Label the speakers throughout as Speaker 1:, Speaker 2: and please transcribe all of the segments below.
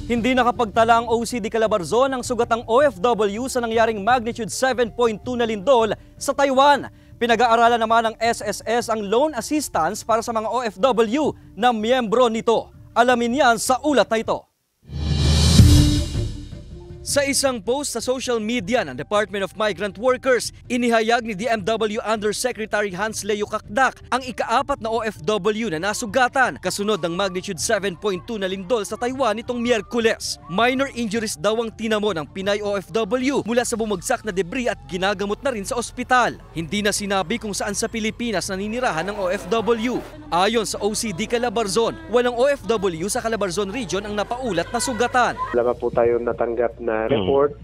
Speaker 1: Hindi nakapagtala ang OCD Calabarzon ng sugatang OFW sa nangyaring magnitude 7.2 na lindol sa Taiwan. Pinag-aaralan naman ng SSS ang loan assistance para sa mga OFW na miyembro nito. Alamin yan sa ulat na ito. Sa isang post sa social media ng Department of Migrant Workers, inihayag ni DMW Undersecretary Hans Leo Kakdak ang ika-4 na OFW na nasugatan kasunod ng magnitude 7.2 na lindol sa Taiwan nitong Miyerkules. Minor injuries daw ang tinamo ng Pinay OFW mula sa bumagsak na debris at ginagamot na rin sa ospital. Hindi na sinabi kung saan sa Pilipinas naninirahan ng OFW. Ayon sa OCD Calabarzon, walang OFW sa Calabarzon Region ang napaulat na sugatan.
Speaker 2: Wala po tayong natanggap na report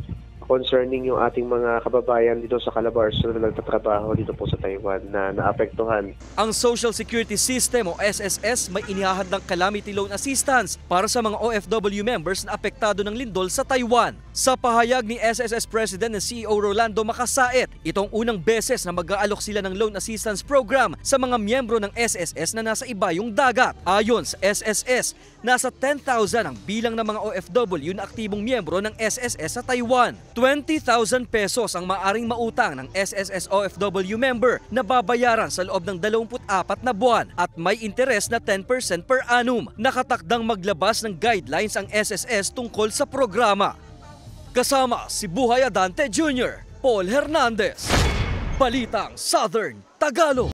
Speaker 2: concerning yung ating mga kababayan dito sa Calabarzon na nagtatrabaho dito po sa Taiwan na naapektuhan.
Speaker 1: Ang Social Security System o SSS may inihahad ng calamity loan assistance para sa mga OFW members na apektado ng lindol sa Taiwan. Sa pahayag ni SSS President na CEO Rolando Makasait, itong unang beses na mag-aalok sila ng loan assistance program sa mga miyembro ng SSS na nasa ibayong dagat. Ayon sa SSS, nasa 10,000 ang bilang ng mga OFW na aktibong miyembro ng SSS sa Taiwan. 20,000 pesos ang maaring mautang ng SSS OFW member na babayaran sa loob ng 24 na buwan at may interes na 10% per annum. Nakatakdang maglabas ng guidelines ang SSS tungkol sa programa. Kasama si Buhay Adante Jr., Paul Hernandez, Balitang Southern Tagalog.